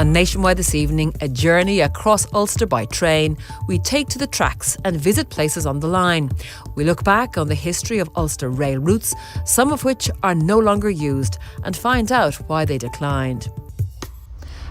On Nationwide this evening, a journey across Ulster by train. We take to the tracks and visit places on the line. We look back on the history of Ulster rail routes, some of which are no longer used, and find out why they declined.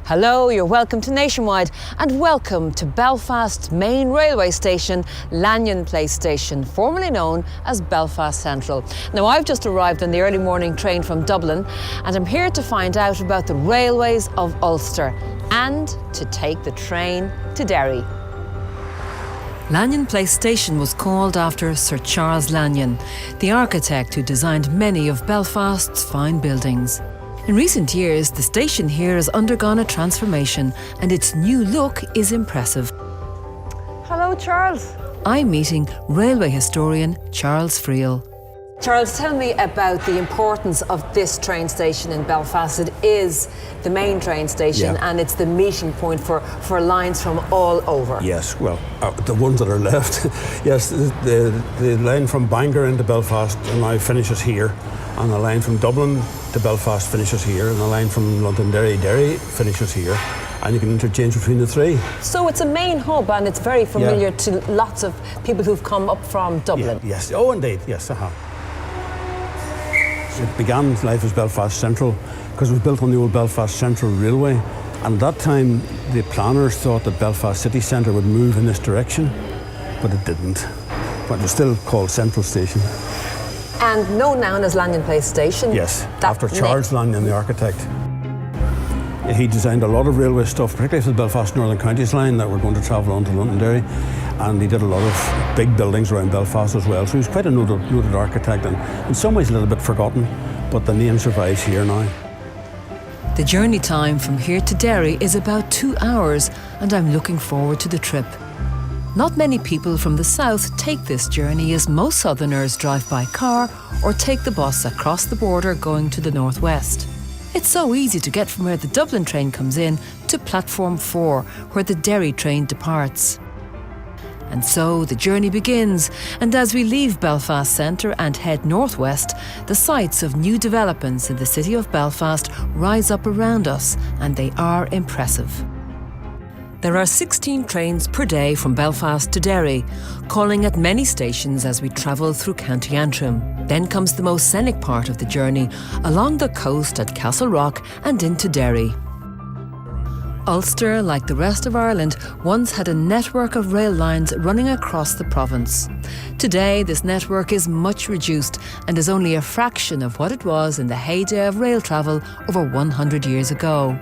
Hello, you're welcome to Nationwide and welcome to Belfast's main railway station, Lanyon Place Station, formerly known as Belfast Central. Now, I've just arrived on the early morning train from Dublin and I'm here to find out about the railways of Ulster and to take the train to Derry. Lanyon Place Station was called after Sir Charles Lanyon, the architect who designed many of Belfast's fine buildings. In recent years, the station here has undergone a transformation and its new look is impressive. Hello, Charles. I'm meeting railway historian Charles Friel. Charles, tell me about the importance of this train station in Belfast. It is the main train station and it's the meeting point for lines from all over. Yes, well, the ones that are left. Yes, the line from Bangor into Belfast now finishes here, and the line from Dublin to Belfast finishes here, and the line from Londonderry finishes here, and you can interchange between the three. So it's a main hub and it's very familiar to lots of people who've come up from Dublin. Yeah, yes, oh indeed, yes, It began life as Belfast Central because it was built on the old Belfast Central Railway, and at that time the planners thought that Belfast city centre would move in this direction, but it didn't. But it was still called Central Station. And known now as Lanyon Place Station. Yes, after Charles Lanyon, the architect. He designed a lot of railway stuff, particularly for the Belfast Northern Counties line that were going to travel on to Londonderry, and he did a lot of big buildings around Belfast as well. So he was quite a noted architect, and in some ways a little bit forgotten, but the name survives here now. The journey time from here to Derry is about 2 hours, and I'm looking forward to the trip. Not many people from the south take this journey, as most southerners drive by car or take the bus across the border going to the northwest. It's so easy to get from where the Dublin train comes in to platform 4, where the Derry train departs. And so the journey begins, and as we leave Belfast Centre and head northwest, the sights of new developments in the city of Belfast rise up around us, and they are impressive. There are 16 trains per day from Belfast to Derry, calling at many stations as we travel through County Antrim. Then comes the most scenic part of the journey, along the coast at Castle Rock and into Derry. Ulster, like the rest of Ireland, once had a network of rail lines running across the province. Today, this network is much reduced and is only a fraction of what it was in the heyday of rail travel over 100 years ago.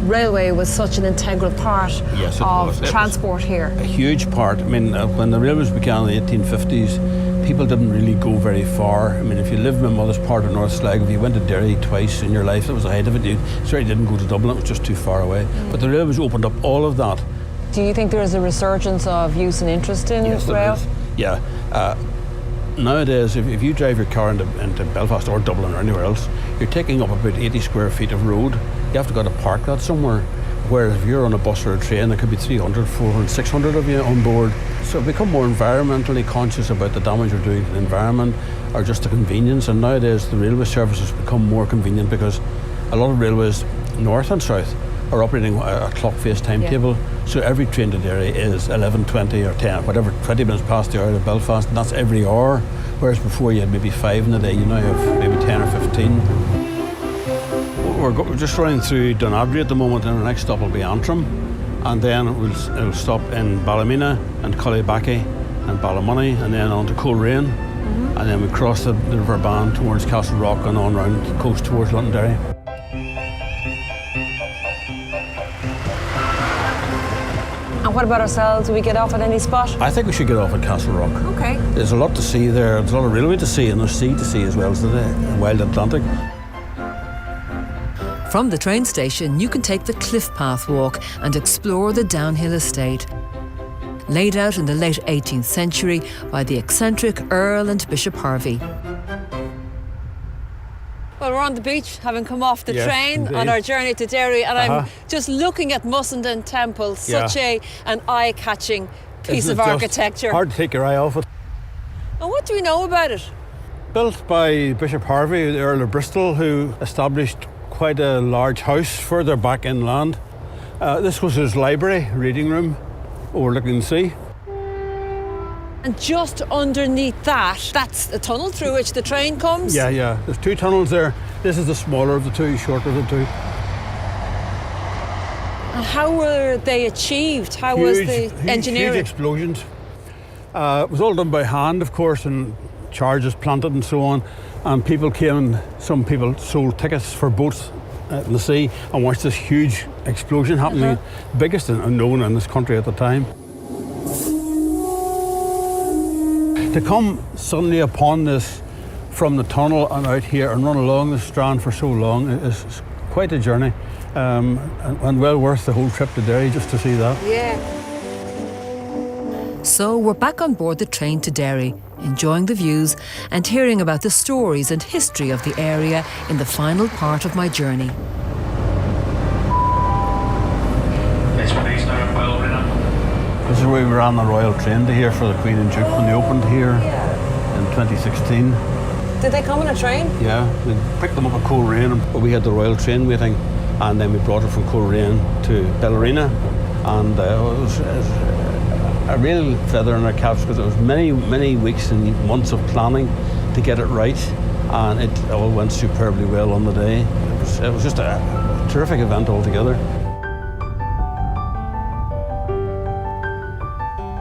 Railway was such an integral part of transport here. A huge part. I mean, when the railways began in the 1850s, people didn't really go very far. I mean, if you lived in my mother's part of North Sligo, if you went to Derry twice in your life, that was the height of it. You certainly didn't go to Dublin, it was just too far away. But the railways opened up all of that. Do you think there is a resurgence of use and interest in rail? There is. Yeah. Nowadays, if you drive your car into Belfast or Dublin or anywhere else, you're taking up about 80 square feet of road. You have to go to park that somewhere. Whereas if you're on a bus or a train, there could be 300, 400, 600 of you on board. So become more environmentally conscious about the damage you're doing to the environment or just the convenience. And nowadays, the railway services become more convenient because a lot of railways, north and south, are operating a clock-face timetable. So every train to Derry is 11, 20 or 10, whatever, 20 minutes past the hour of Belfast, and that's every hour. Whereas before you had maybe 5 in a day, you now have maybe 10 or 15. We're just running through Dunadry at the moment, and our next stop will be Antrim. And then it'll stop in Ballymena and Cullybackey and Ballymoney, and then on to Coleraine. And then we cross the River Bann towards Castle Rock and on round the coast towards Londonderry. And what about ourselves? Do we get off at any spot? I think we should get off at Castle Rock. Okay. There's a lot to see there. There's a lot of railway to see, and there's sea to see as well as the wild Atlantic. From the train station, you can take the Cliff Path walk and explore the downhill estate. Laid out in the late 18th century by the eccentric Earl and Bishop Harvey. Well, we're on the beach, having come off the train indeed. On our journey to Derry, and I'm just looking at Mussenden Temple, such an eye-catching piece of architecture. Hard to take your eye off it. And what do we know about it? Built by Bishop Harvey, the Earl of Bristol, who established quite a large house further back inland. This was his library, reading room, overlooking the sea. And just underneath that, that's the tunnel through which the train comes? Yeah. There's two tunnels there. This is the smaller of the two, shorter of the two. And how were they achieved? How was the engineering? Huge explosions. It was all done by hand, of course, and charges planted and so on. And people came, and some people sold tickets for boats in the sea and watched this huge explosion happening, biggest known in this country at the time. To come suddenly upon this from the tunnel and out here and run along the strand for so long is quite a journey, and well worth the whole trip to Derry just to see that. Yeah. So we're back on board the train to Derry, enjoying the views and hearing about the stories and history of the area in the final part of my journey. This is where we ran the Royal Train to here for the Queen and Duke when they opened here in 2016. Did they come on a train? Yeah, we picked them up at Coleraine, but we had the Royal Train waiting, and then we brought it from Coleraine to Bellarina, and it was a real feather in our caps because it was many weeks and months of planning to get it right, and it all went superbly well on the day. It was just a terrific event altogether.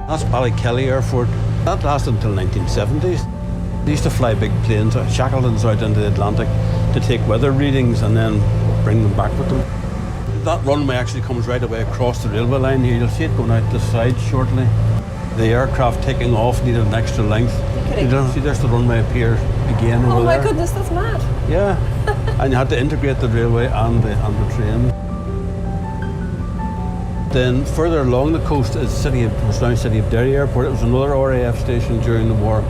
That's Ballykelly Airport. That lasted until the 1970s. They used to fly big planes, Shackletons out into the Atlantic to take weather readings and then bring them back with them. That runway actually comes right away across the railway line here. You'll see it going out this side shortly. The aircraft taking off needed an extra length. You don't see there's the runway appear again over there. Oh my goodness, that's mad. Yeah, and you had to integrate the railway and the train. Then further along the coast is now City of Derry Airport. It was another RAF station during the war.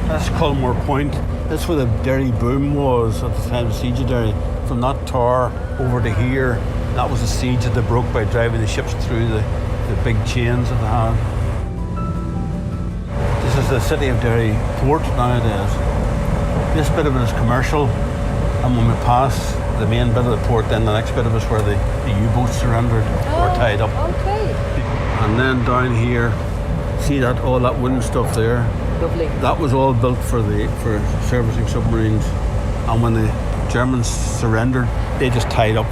That's Culmore Point. That's where the Derry boom was at the time of the siege of Derry. From that tower over to here, that was the siege that they broke by driving the ships through the big chains that they had. This is the City of Derry port nowadays. This bit of it is commercial, and when we pass the main bit of the port, then the next bit of it is where the U-boats surrendered or tied up. Okay. And then down here, see that all that wooden stuff there? Lovely. That was all built for servicing submarines. And when the Germans surrendered, they just tied up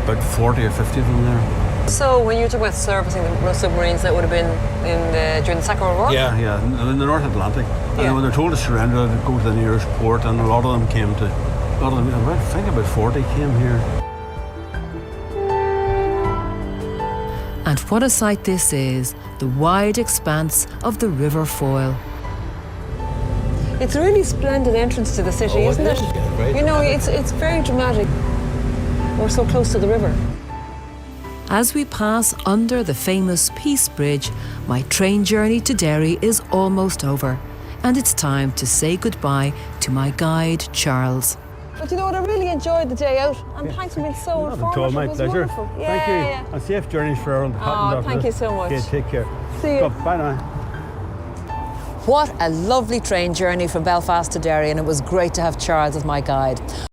about 40 or 50 of them there. So when you talk about servicing the submarines, that would have been during the Second World War? Yeah, in the North Atlantic. And when they're told to surrender, they'd go to the nearest port, and a lot of them came to. I think about 40 came here. And what a sight this is, the wide expanse of the River Foyle. It's a really splendid entrance to the city, isn't it? Right. You know, it's very dramatic. We're so close to the river. As we pass under the famous Peace Bridge, my train journey to Derry is almost over, and it's time to say goodbye to my guide, Charles. But you know what, I really enjoyed the day out, and thanks for being so informative. My pleasure. Wonderful. Thank you. Yeah. And safe journeys for all. Thank you so much. Okay, take care. See you. Bye now. What a lovely train journey from Belfast to Derry, and it was great to have Charles as my guide.